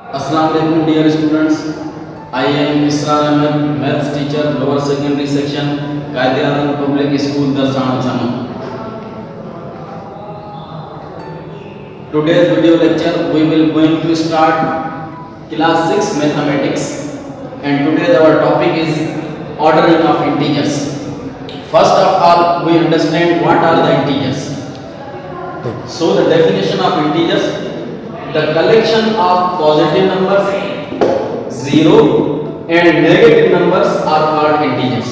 Assalamu alaikum dear students. I am Israr Ahmed, maths teacher, lower secondary section, Qaid-e-Azam Public School, Darsana Channel. Today's video lecture we will going to start class 6 mathematics, and today our topic is ordering of integers. First of all, we understand what are the integers. So the definition of integers: the collection of positive numbers, 0 and negative numbers are called integers.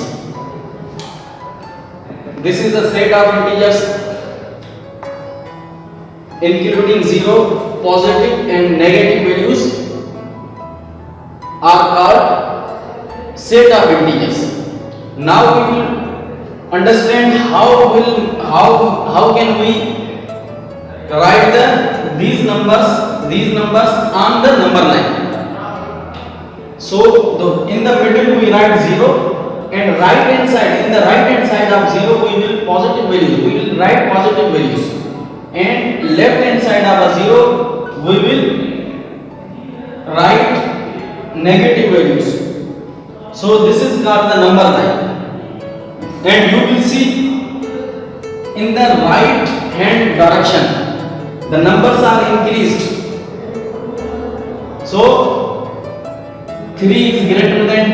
This is the set of integers including 0, positive and negative values are called set of integers. Now we will understand how can we write these numbers on the number line. So in the middle we write 0, and in the right hand side of 0 we will positive values, we will write positive values, and left hand side of a 0 we will write negative values. So this is called the number line, and you will see in the right hand direction the numbers are increased. So 3 is greater than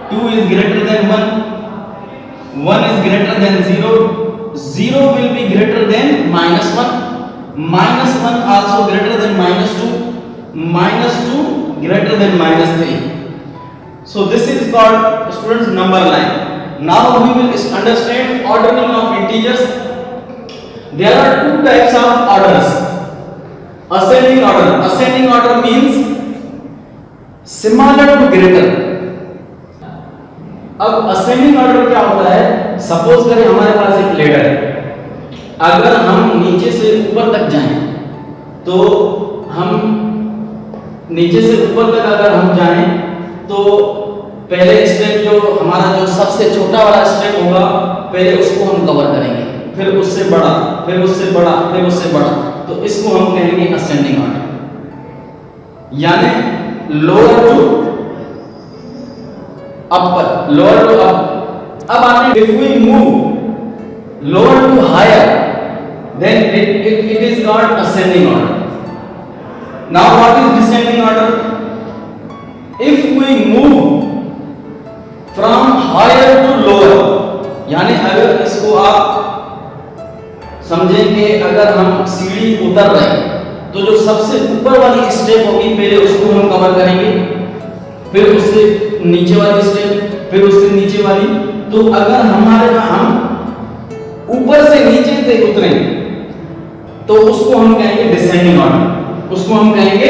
2, 2 is greater than 1, 1 is greater than 0, 0 will be greater than minus 1, minus 1 also greater than minus 2, minus 2 greater than minus 3. So this is called, students, number line. Now we will understand ordering of integers. There are two types of orders. Ascending order. Ascending order means similar to greater. अब ascending order क्या होता है? Suppose करें हमारे पास एक ladder है, अगर हम नीचे से ऊपर तक जाएं, तो हम नीचे से ऊपर तक अगर हम जाएं, तो पहले स्टेप जो हमारा जो सबसे छोटा वाला स्टेप होगा, पहले उसको हम कवर करेंगे, फिर उससे बड़ा, फिर उससे बड़ा, फिर उससे बड़ा, तो इसको हम कहेंगे असेंडिंग ऑर्डर, यानी lower to upper, lower to up. अब आपने if we move lower to higher, then it is called ascending order. Now what is descending order? If we move from higher to lower, यानी अगर इसको आप समझें कि अगर हम सीढ़ी उतर रहे हैं, तो जो सबसे ऊपर वाली स्टेप होगी पहले उसको हम कवर करेंगे, फिर उससे नीचे वाली स्टेप, फिर उससे नीचे वाली. तो अगर हम ऊपर से नीचे से उतरें, तो उसको हम कहेंगे डिसेंडिंग ऑर्डर, उसको हम कहेंगे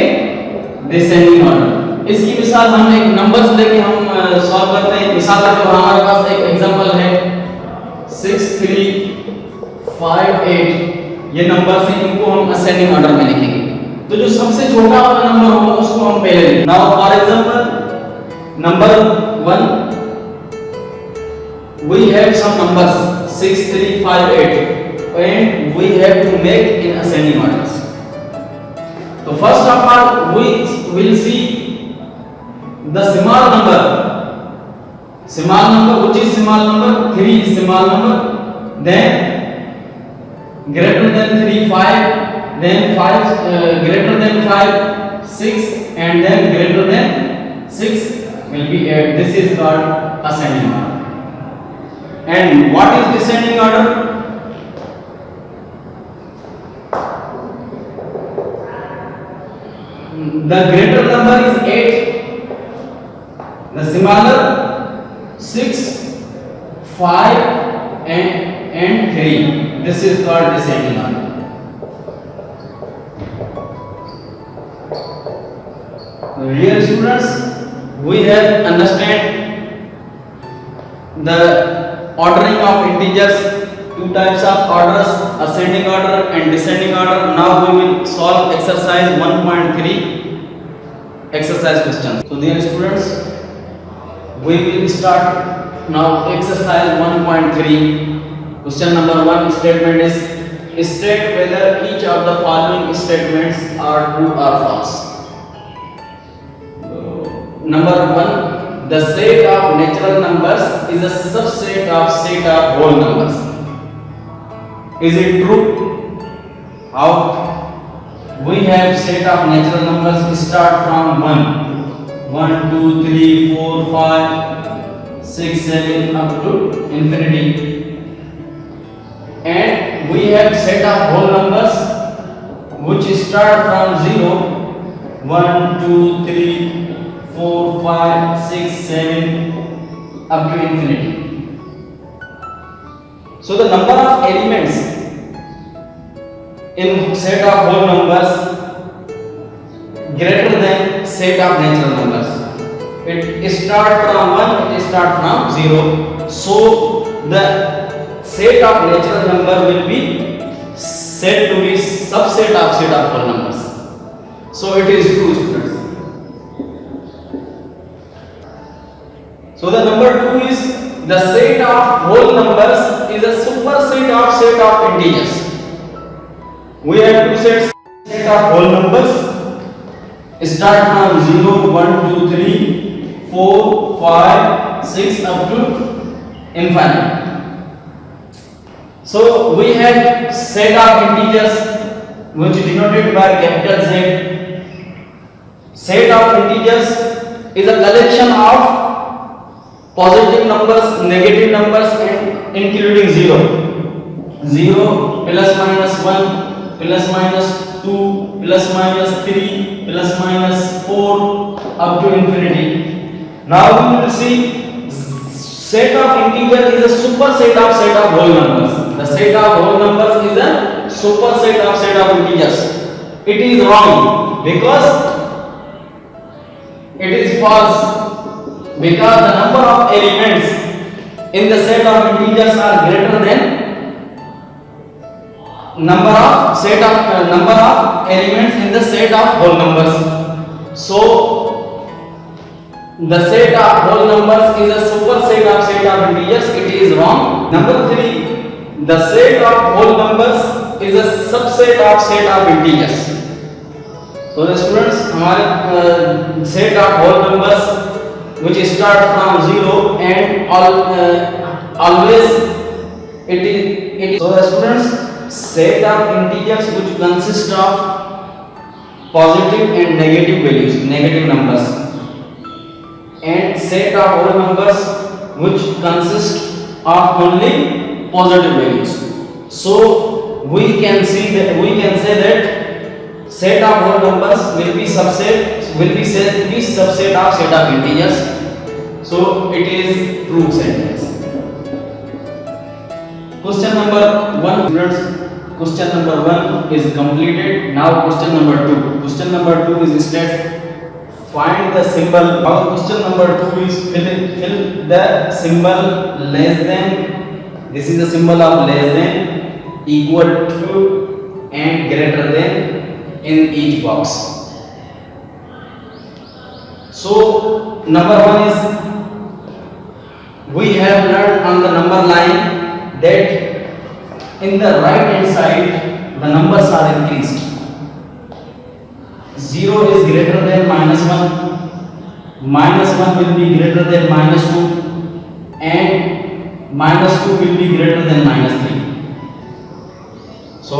डिसेंडिंग ऑर्डर. इसकी मिसाल हम एक नंबर्स लेके हम सॉल्व करते हैं. मिसाल के हमारे पास एक एग्जांपल है 6 3 5 8, ये नंबर से इनको हम असेंडिंग ऑर्डर में लिखेंगे. तो जो सबसे छोटा वाला नंबर होगा उसको हम पहले लिखेंगे. Now for example number 1, we have some numbers 6 3 5 8, and we have to make in ascending orders. So first of all we will see the small number, which is small number, 3 is small number, then greater than 3 5, then 5 greater than 5 6, and then greater than 6 will be 8. This is called ascending order. And what is descending order? The greater number is 8, the smaller 6 5 and 3. This is called descending order. Dear students, we have understand the ordering of integers, two types of orders, ascending order and descending order. Now we will solve exercise 1.3 exercise questions. So dear students, we will start now exercise 1.3. Question number 1 statement is state whether each of the following statements are true or false. number 1, the set of natural numbers is a subset of set of whole numbers. Is it true? How? We have set of natural numbers start from 1, 2, 3, 4, 5, 6, 7 up to infinity. And we have set of whole numbers which start from 0, 1, 2, 3, 4, 5, 6, 7 up to infinity. So the number of elements in set of whole numbers greater than set of natural numbers. It start from 1, it start from 0. So the set of natural number will be said to be subset of set of whole numbers. So it is true, students. So the number 2 is the set of whole numbers is a superset of set of integers. We have two sets set of whole numbers start from 0, 1, 2, 3, 4, 5, 6 up to infinite. So we have set of integers which denoted by capital Z. Set of integers is a collection of positive numbers, negative numbers and including 0. 0 plus minus 1 plus minus 2 plus minus 3 plus minus 4 up to infinity. Now we will see set of integer is a superset of set of whole numbers. The set of whole numbers is a superset of set of integers. It is wrong because it is false, because the number of elements in the set of integers are greater than number of elements in the set of whole numbers. So the set of whole numbers is a superset of set of integers. It is wrong. Number 3, the set of whole numbers is a subset of set of integers. So the students, हमारे set of whole numbers which start from 0 and always it is. So the students, set of integers which consist of positive and negative values, negative numbers, and set of whole numbers which consist of only positive values. So we can say that set of whole numbers will be subset of set of integers. So it is true sentence. Question number 1, students. Question number 1 is completed. Now question number 2. Question number 2 is states find the symbol. Now question number 2 is fill the symbol less than. This is the symbol of less than, equal to and greater than in each box. So number 1 is we have learned on the number line that in the right hand side the numbers are increased. 0 is greater than minus 1, minus 1 will be greater than minus 2 and minus 2 will be greater than minus 3. So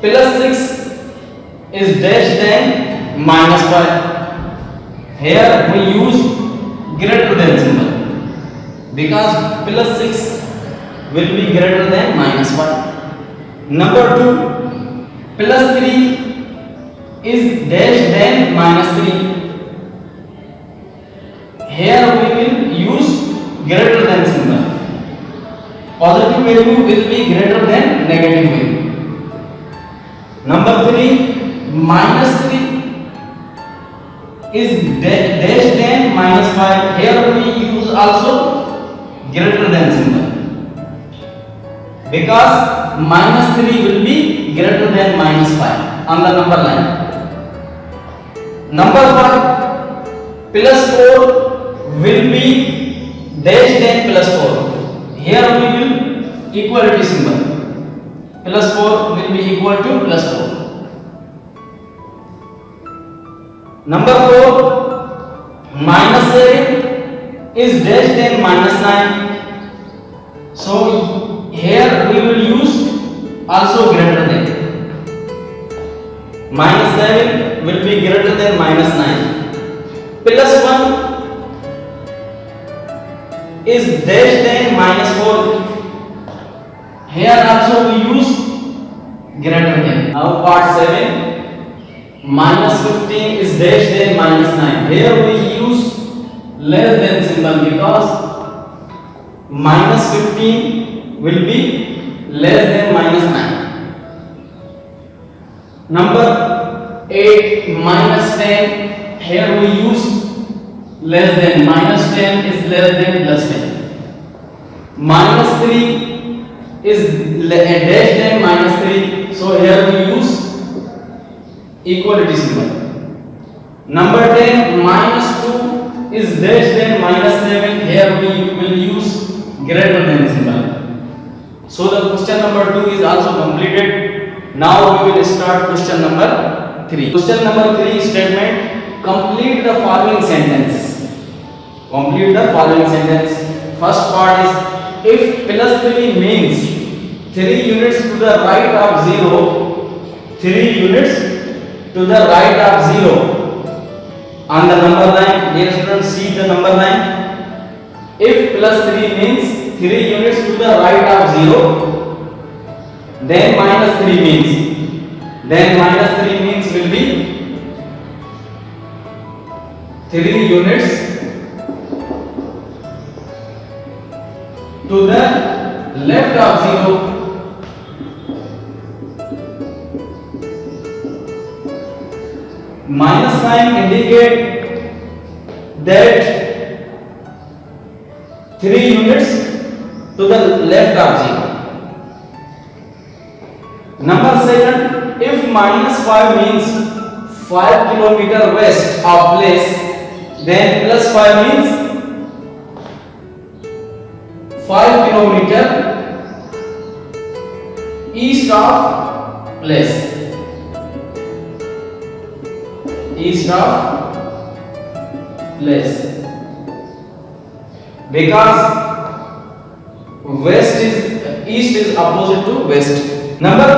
plus 6 is dash than minus 5. Here we use greater than symbol because plus 6 will be greater than minus 5. Number 2, plus 3 is dash than minus 3. Here we will use greater than symbol. Positive value will be greater than negative value. Number 3, minus 3 is dash than minus 5. Here we use also greater than symbol because minus 3 will be greater than minus 5 on the number line. Number 5, plus 4 will be dash than plus 4. Here we will equality symbol. Plus 4 will be equal to plus 4. Number 4, minus 7 is dash then minus 9. So here we will use also greater than. Minus 7 will be greater than minus 9. Plus 1 is dash then minus 4. Here also we use greater than. Now part 7, minus 15 is dash then minus 9. Here we use less than symbol because minus 15 will be less than minus 9. Number 8, minus 10. Here we use less than. Minus 10 is less than plus 10. Minus 3 is dash than minus 3. So here we use equality symbol. Number 10, minus 2 is dash than minus 7. Here we will use greater than symbol. So the question number 2 is also completed. Now we will start question number 3. Question number 3 statement. Complete the following sentences. Complete the following sentence. First part is, if plus 3 means 3 units to the right of 0, 3 units to the right of 0 on the number line. Dear students, see the number line. If plus 3 means 3 units to the right of 0, then minus 3 means. Then minus 3 means will be 3 units to the left of 0. Minus sign indicate that 3 units to the left of 0. Number 7, if minus 5 means 5 kilometer west of place, then plus 5 means 5 kilometer east of place. East of place, because west is east is opposite to west. Number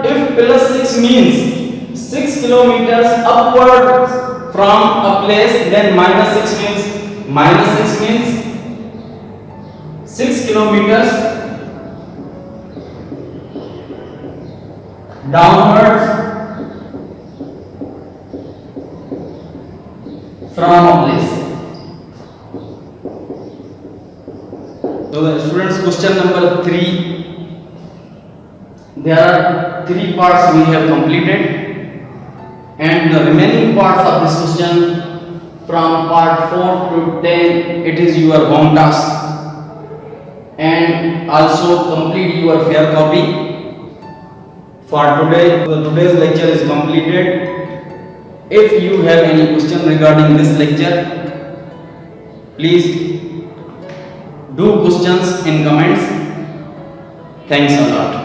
3, if plus 6 means 6 kilometers upward from a place, then minus 6 means 6 kilometers downwards from a place. So the students, question number 3, there are 3 parts we have completed, and the remaining parts of this question from part 4 to 10, it is your home task, and also complete your fair copy. For today, today's lecture is completed. If you have any question regarding this lecture, please do questions in comments. Thanks a lot.